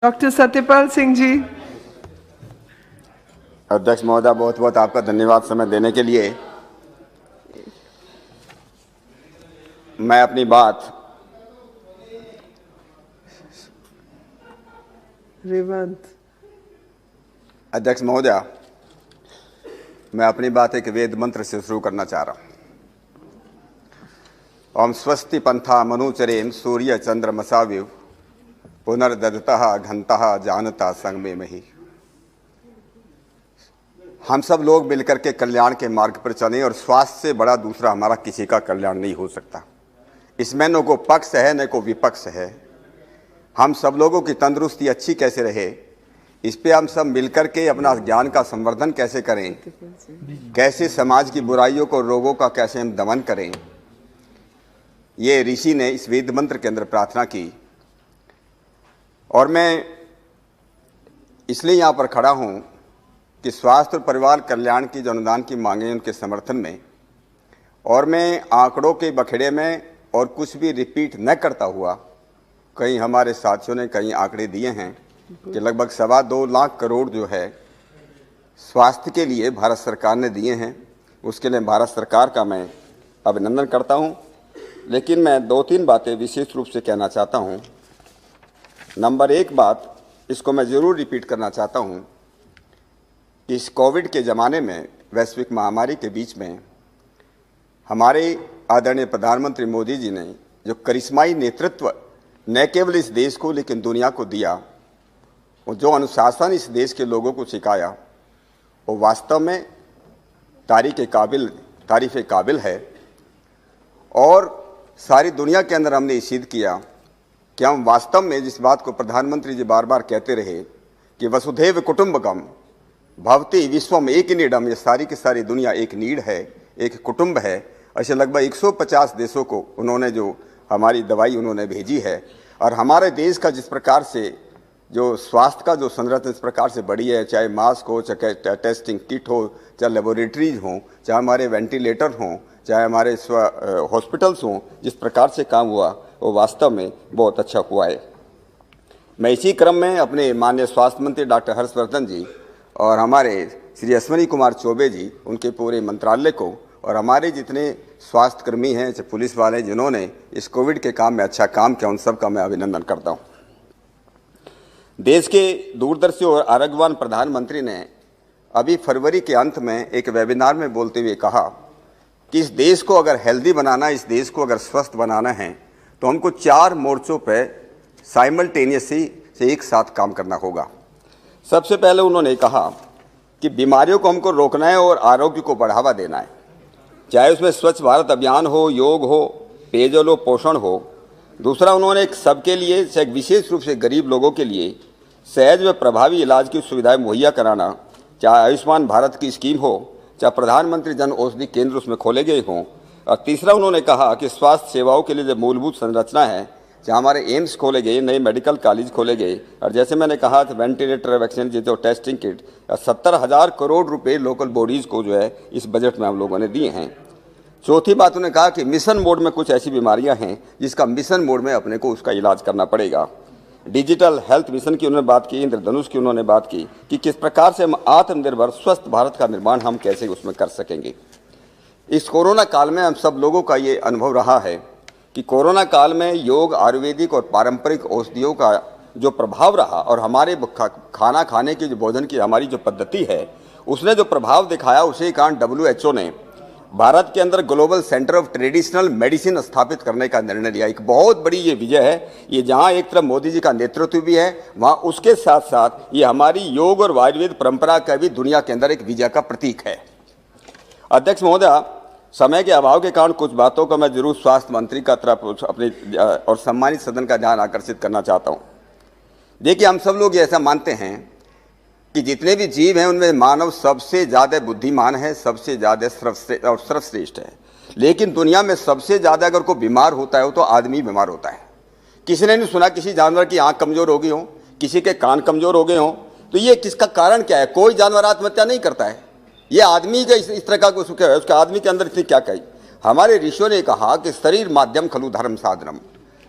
Doctor Satyapal Singh ji. अध्यक्ष महोदय, बहुत बहुत आपका धन्यवाद समय देने के लिए। मैं अपनी बात रेवंत। अध्यक्ष महोदय, मैं अपनी बात एक वेद मंत्र से शुरू करना चाह रहा हूं। ओम स्वस्ति पंथा मनुचरेम सूर्य चंद्रमसाविव पुनर्ददतः घंतः जानता संग में मही। हम सब लोग मिलकर के कल्याण के मार्ग पर चलें और स्वास्थ्य से बड़ा दूसरा हमारा किसी का कल्याण नहीं हो सकता। इसमें न को पक्ष है न को विपक्ष है। हम सब लोगों की तंदुरुस्ती अच्छी कैसे रहे, इस पे हम सब मिलकर के अपना ज्ञान का संवर्धन कैसे करें, कैसे समाज की बुराइयों को, रोगों का कैसे हम दमन करें, ये ऋषि ने इस वेद मंत्र के अंदर प्रार्थना की। और मैं इसलिए यहाँ पर खड़ा हूँ कि स्वास्थ्य और परिवार कल्याण की जो अनुदान की मांगे उनके समर्थन में, और मैं आंकड़ों के बखेड़े में और कुछ भी रिपीट न करता हुआ, कई हमारे साथियों ने कई आंकड़े दिए हैं कि लगभग 2.25 लाख करोड़ जो है स्वास्थ्य के लिए भारत सरकार ने दिए हैं। उसके लिए भारत सरकार का मैं अभिनंदन करता हूं। लेकिन मैं 2-3 बातें विशेष रूप से कहना चाहता हूं। नंबर 1 बात, इसको मैं ज़रूर रिपीट करना चाहता हूं, इस कोविड के ज़माने में, वैश्विक महामारी के बीच में, हमारे आदरणीय प्रधानमंत्री मोदी जी ने जो करिश्माई नेतृत्व न केवल इस देश को लेकिन दुनिया को दिया, और जो अनुशासन इस देश के लोगों को सिखाया, वो वास्तव में तारीफ़ काबिल है। और सारी दुनिया के अंदर हमने सिद्ध किया कि हम वास्तव में जिस बात को प्रधानमंत्री जी बार बार कहते रहे कि वसुधैव कुटुंबकम भवति विश्वम एक नीडम, ये सारी की सारी दुनिया एक नीड है, एक कुटुंब है। ऐसे लगभग 150 देशों को उन्होंने जो हमारी दवाई उन्होंने भेजी है। और हमारे देश का जिस प्रकार से जो स्वास्थ्य का जो संरचना इस प्रकार से बढ़ी है, चाहे मास्क हो, चाहे टेस्टिंग किट हो, चाहे लेबोरेटरीज हों, चाहे हमारे वेंटिलेटर हों, चाहे हमारे हॉस्पिटल्स हों, जिस प्रकार से काम हुआ वो वास्तव में बहुत अच्छा हुआ है। मैं इसी क्रम में अपने माननीय स्वास्थ्य मंत्री डॉक्टर हर्षवर्धन जी और हमारे श्री अश्विनी कुमार चौबे जी, उनके पूरे मंत्रालय को, और हमारे जितने स्वास्थ्यकर्मी हैं, चाहे पुलिस वाले, जिन्होंने इस कोविड के काम में अच्छा काम किया, उन सब का मैं अभिनंदन करता हूँ। देश के दूरदर्शी और आरोग्यवान प्रधानमंत्री ने अभी फरवरी के अंत में एक वेबिनार में बोलते हुए कहा कि इस देश को अगर हेल्दी बनाना, इस देश को अगर स्वस्थ बनाना है, तो हमको 4 मोर्चों पे साइमल्टेनियसली से एक साथ काम करना होगा। सबसे पहले उन्होंने कहा कि बीमारियों को हमको रोकना है और आरोग्य को बढ़ावा देना है, चाहे उसमें स्वच्छ भारत अभियान हो, योग हो, पेयजल हो, पोषण हो। दूसरा, उन्होंने एक सबके लिए, एक विशेष रूप से गरीब लोगों के लिए सहज व प्रभावी इलाज की सुविधाएं मुहैया कराना, चाहे आयुष्मान भारत की स्कीम हो, चाहे प्रधानमंत्री जन औषधि केंद्र उसमें खोले गए हों। और तीसरा, उन्होंने कहा कि स्वास्थ्य सेवाओं के लिए जो मूलभूत संरचना है, चाहे हमारे एम्स खोले गए, नए मेडिकल कॉलेज खोले गए, और जैसे मैंने कहा था वेंटिलेटर, वैक्सीन, जो टेस्टिंग किट, 70,000 करोड़ रुपये लोकल बॉडीज़ को जो है इस बजट में हम लोगों ने दिए हैं। चौथी बात, उन्होंने कहा कि मिशन मोड में कुछ ऐसी बीमारियां हैं जिसका मिशन मोड में अपने को उसका इलाज करना पड़ेगा। डिजिटल हेल्थ मिशन की उन्होंने बात की, इंद्रधनुष की उन्होंने बात की कि किस प्रकार से हम आत्मनिर्भर स्वस्थ भारत का निर्माण हम कैसे उसमें कर सकेंगे। इस कोरोना काल में हम सब लोगों का ये अनुभव रहा है कि कोरोना काल में योग, आयुर्वेदिक और पारंपरिक औषधियों का जो प्रभाव रहा, और हमारे खाना खाने की, जो भोजन की हमारी जो पद्धति है, उसने जो प्रभाव दिखाया, उसी कारण WHO ने भारत के अंदर global centre of traditional medicine स्थापित करने का निर्णय लिया। एक बहुत बड़ी ये विजय है। ये जहाँ एक तरफ मोदी जी का नेतृत्व भी है, वहाँ उसके साथ साथ ये हमारी योग और आयुर्वेद परंपरा का भी दुनिया के अंदर एक विजय का प्रतीक है। अध्यक्ष महोदय, समय के अभाव के कारण कुछ बातों का मैं जरूर स्वास्थ्य मंत्री का तरफ अपने और सम्मानित सदन का ध्यान आकर्षित करना चाहता हूँ। देखिए, हम सब लोग ये ऐसा मानते हैं कि जितने भी जीव हैं उनमें मानव सबसे ज़्यादा बुद्धिमान है, सबसे ज़्यादा सर्वश्रेष्ठ है। लेकिन दुनिया में सबसे ज़्यादा अगर कोई बीमार होता है तो आदमी बीमार होता है। किसी ने नहीं सुना किसी जानवर की आंख कमज़ोर हो गई हो, किसी के कान कमज़ोर हो गए हों। तो ये किसका कारण क्या है? कोई जानवर आत्महत्या नहीं करता है, ये आदमी का इस तरह का कुछ है, उसके आदमी के अंदर इतनी क्या कही। हमारे ऋषियों ने कहा कि शरीर माध्यम खलु धर्म साधनम,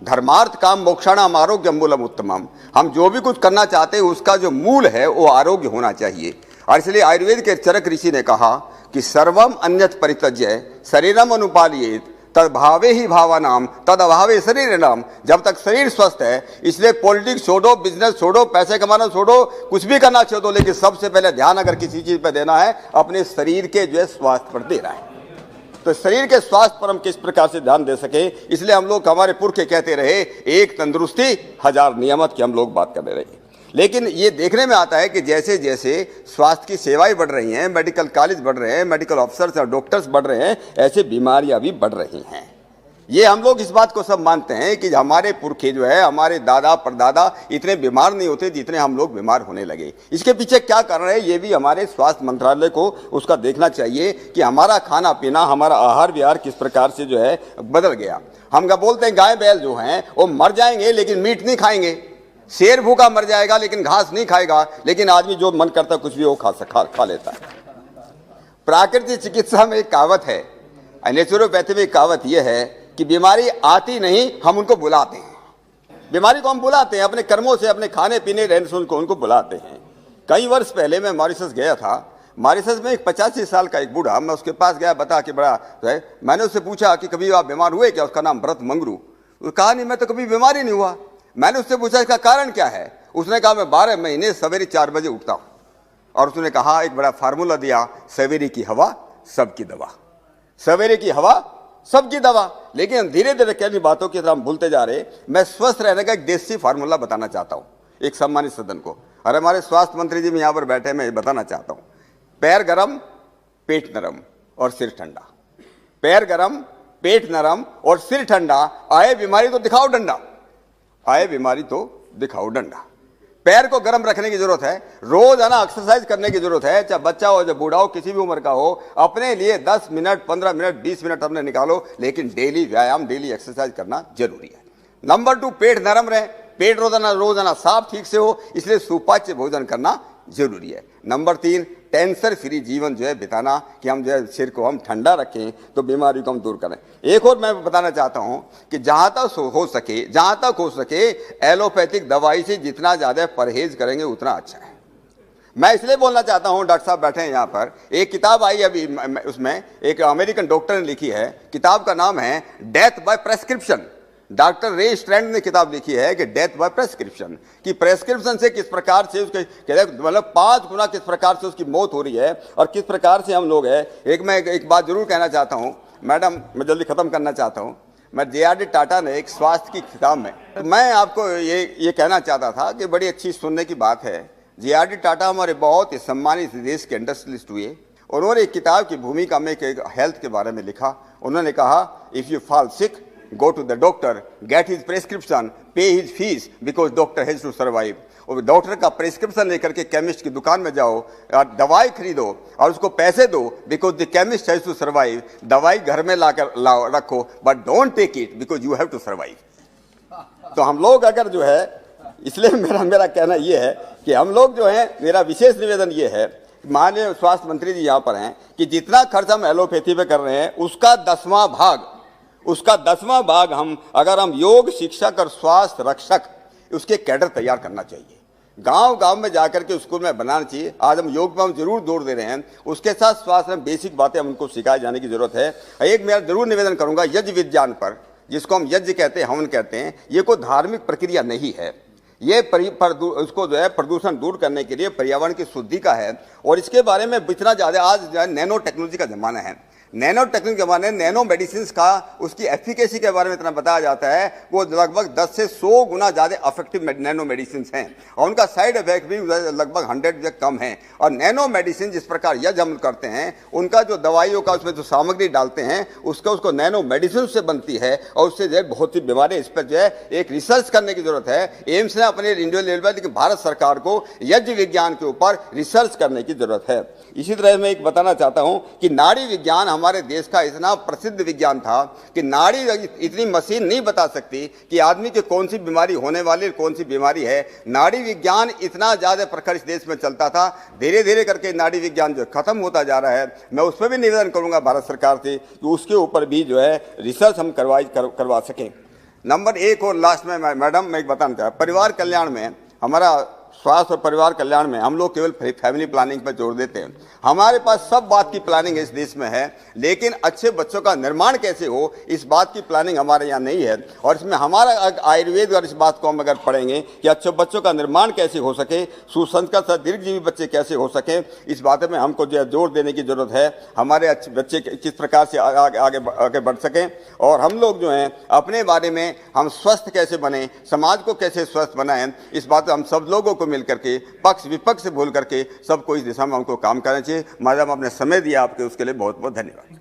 धर्मार्थ काम मोक्षाणाम आरोग्यम मूलम उत्तमम। हम जो भी कुछ करना चाहते हैं उसका जो मूल है वो आरोग्य होना चाहिए। और इसलिए आयुर्वेद के चरक ऋषि ने कहा कि सर्वम अन्यत परित्यज्य शरीरम अनुपालियेत तद्भावे ही भावानाम तद अभावे शरीर नाम। जब तक शरीर स्वस्थ है, इसलिए पॉलिटिक्स छोड़ो, बिजनेस छोड़ो, पैसे कमाना छोड़ो, कुछ भी करना छोड़ो, लेकिन सबसे पहले ध्यान अगर किसी चीज पर देना है अपने शरीर के जो है स्वास्थ्य पर देना है। तो शरीर के स्वास्थ्य पर हम किस प्रकार से ध्यान दे सके, इसलिए हम लोग हमारे पुरखे कहते रहे एक तंदुरुस्ती हजार नियामत की हम लोग बात करते रहे। लेकिन ये देखने में आता है कि जैसे जैसे स्वास्थ्य की सेवाएं बढ़ रही हैं, मेडिकल कॉलेज बढ़ रहे हैं, मेडिकल ऑफिसर्स और डॉक्टर्स बढ़ रहे हैं, ऐसे बीमारियां भी बढ़ रही हैं। ये हम लोग इस बात को सब मानते हैं कि हमारे पुरखे जो है, हमारे दादा परदादा इतने बीमार नहीं होते जितने हम लोग बीमार होने लगे। इसके पीछे क्या कारण है, ये भी हमारे स्वास्थ्य मंत्रालय को उसका देखना चाहिए कि हमारा खाना पीना, हमारा आहार विहार किस प्रकार से जो है बदल गया। हम क्या बोलते हैं, गाय बैल जो हैं वो मर जाएंगे लेकिन मीट नहीं खाएंगे, शेर भूखा मर जाएगा लेकिन घास नहीं खाएगा, लेकिन आदमी जो मन करता है कुछ भी वो खा लेता है। प्राकृतिक चिकित्सा में एक कहावत है, नेचुरोपैथी में एक कहावत यह है कि बीमारी आती नहीं, हम उनको बुलाते हैं। बीमारी को हम बुलाते हैं अपने कर्मों से, अपने खाने पीने रहन सहन को उनको बुलाते हैं। कई वर्ष पहले मैं मॉरिशस गया था। मॉरिशस में एक 85 साल का एक बूढ़ा, मैं उसके पास गया, बता कि बड़ा है। मैंने उससे पूछा कि कभी आप बीमार हुए क्या? उसका नाम भरत मंगरू। कहा नहीं, मैं तो कभी बीमार ही नहीं हुआ। मैंने उससे पूछा इसका कारण क्या है? उसने कहा मैं 12 महीने सवेरे 4 बजे उठता हूँ। और उसने कहा एक बड़ा फार्मूला दिया, सवेरे की हवा सबकी दवा, सवेरे की हवा सबकी दवा। लेकिन धीरे धीरे कई बातों की तरह हम भूलते जा रहे। मैं स्वस्थ रहने का एक देसी फार्मूला बताना चाहता हूँ एक सम्मानित सदन को, और हमारे स्वास्थ्य मंत्री जी भी यहाँ पर बैठे, मैं बताना चाहता हूँ। पैर गरम, पेट नरम और सिर ठंडा। पैर गरम, पेट नरम और सिर ठंडा। आए बीमारी तो दिखाओ डंडा, आए बीमारी तो दिखाओ डंडा। पैर को गर्म रखने की जरूरत है, रोजाना एक्सरसाइज करने की जरूरत है, चाहे बच्चा हो चाहे बूढ़ा हो, किसी भी उम्र का हो। अपने लिए 10 मिनट 15 मिनट 20 मिनट अपने निकालो, लेकिन डेली व्यायाम, डेली एक्सरसाइज करना जरूरी है। नंबर 2, पेट नरम रहे, पेट रोजाना साफ ठीक से हो, इसलिए सुपाच्य भोजन करना जरूरी है। नंबर 3, टेंशन फ्री जीवन जो है बिताना, कि हम जो है सिर को हम ठंडा रखें तो बीमारी को हम दूर करें। एक और मैं बताना चाहता हूं कि जहां तक हो सके एलोपैथिक दवाई से जितना ज्यादा परहेज करेंगे उतना अच्छा है। मैं इसलिए बोलना चाहता हूं, डॉक्टर साहब बैठे हैं यहाँ पर, एक किताब आई अभी, उसमें एक अमेरिकन डॉक्टर ने लिखी है। किताब का नाम है डेथ बाय प्रेस्क्रिप्शन। डॉक्टर रे स्ट्रैंड ने किताब लिखी है कि डेथ बाय प्रेस्क्रिप्शन, कि प्रेस्क्रिप्शन से किस प्रकार से उसके मतलब 5 गुना किस प्रकार से उसकी मौत हो रही है और किस प्रकार से हम लोग है। मैं एक बात जरूर कहना चाहता हूं मैडम, मैं जल्दी खत्म करना चाहता हूं। मैं जे.आर.डी. टाटा ने एक स्वास्थ्य की किताब में, मैं आपको ये कहना चाहता था कि बड़ी अच्छी सुनने की बात है। जे.आर.डी. टाटा हमारे बहुत ही सम्मानित देश के इंडस्ट्रियलिस्ट हुए। उन्होंने एक किताब की भूमिका में हेल्थ के बारे में लिखा। उन्होंने कहा, if you fall sick, go to the doctor, get his prescription, pay his fees because doctor has to survive। और डॉक्टर का प्रेस्क्रिप्शन लेकर के केमिस्ट की दुकान में जाओ और दवाई खरीदो और उसको पैसे दो, because the chemist has to survive. दवाई घर में लाकर रखो, but don't take it because you have to survive. तो हम लोग अगर जो है, इसलिए मेरा कहना यह है कि हम लोग जो है, मेरा विशेष निवेदन ये है, माननीय स्वास्थ्य मंत्री जी यहाँ पर हैं, कि जितना खर्च हम एलोपैथी पे कर रहे हैं उसका 10वां भाग हम अगर हम योग शिक्षक और स्वास्थ्य रक्षक उसके कैडर तैयार करना चाहिए। गांव में जाकर के स्कूल में बनाना चाहिए। आज हम योग पर हम जरूर जोर दे रहे हैं, उसके साथ स्वास्थ्य में बेसिक बातें हम उनको सिखाए जाने की जरूरत है। एक मैं जरूर निवेदन करूंगा, यज्ञ विज्ञान पर, जिसको हम यज्ञ कहते हैं, हवन कहते हैं, ये कोई धार्मिक प्रक्रिया नहीं है। ये उसको जो है प्रदूषण दूर करने के लिए पर्यावरण की शुद्धि का है। और इसके बारे में इतना ज्यादा आज जो है नैनो टेक्नोलॉजी का जमाना है। नैनो टेक्निक के बारे में, नैनो मेडिसिन का उसकी एफिकेसी के बारे में इतना बताया जाता है, वो लगभग 10 से 100 गुना ज़्यादा इफेक्टिव नैनो मेडिसिन हैं और उनका साइड इफेक्ट भी लगभग 100 से कम है। और नैनो मेडिसिन जिस प्रकार यज्ञ हम करते हैं, उनका जो दवाइयों का उसमें जो सामग्री डालते हैं उसको नैनो मेडिसिन से बनती है और उससे जो है बहुत सी बीमारियाँ, इस पर जो है एक रिसर्च करने की जरूरत है। एम्स ने अपने इंडिया लेवल पर, लेकिन भारत सरकार को यज्ञ विज्ञान के ऊपर रिसर्च करने की जरूरत है। इसी तरह मैं एक बताना चाहता हूं कि नाड़ी विज्ञान हमारे देश का इतना प्रसिद्ध विज्ञान था कि नाड़ी इतनी मशीन नहीं बता सकती कि आदमी की कौन सी बीमारी होने वाली, कौन सी बीमारी है। नाड़ी विज्ञान इतना ज्यादा प्रखर इस देश में चलता था, धीरे धीरे करके नाड़ी विज्ञान जो खत्म होता जा रहा है। मैं उस पर भी निवेदन करूंगा भारत सरकार से कि उसके ऊपर भी जो है रिसर्च हम करवा सकें। नंबर एक और लास्ट में मैडम मैं एक बताना चाहता, परिवार कल्याण में हमारा स्वास्थ्य और परिवार कल्याण में हम लोग केवल फैमिली प्लानिंग पर जोर देते हैं। हमारे पास सब बात की प्लानिंग इस देश में है, लेकिन अच्छे बच्चों का निर्माण कैसे हो इस बात की प्लानिंग हमारे यहाँ नहीं है। और इसमें हमारा आयुर्वेद और इस बात को हम अगर पढ़ेंगे कि अच्छे बच्चों का निर्माण कैसे हो सके, सुसंस्कृत दीर्घजीवी बच्चे कैसे हो सके, इस बात में हमको जो जोर देने की जरूरत है। हमारे अच्छे बच्चे किस प्रकार से आगे बढ़ सकें और हम लोग जो हैं अपने बारे में हम स्वस्थ कैसे बने, समाज को कैसे स्वस्थ बनाएं, इस बात हम सब लोगों को मिल करके पक्ष विपक्ष से भूल करके सबको इस दिशा में हमको काम करना चाहिए। मैडम आपने समय दिया, आपके उसके लिए बहुत बहुत धन्यवाद।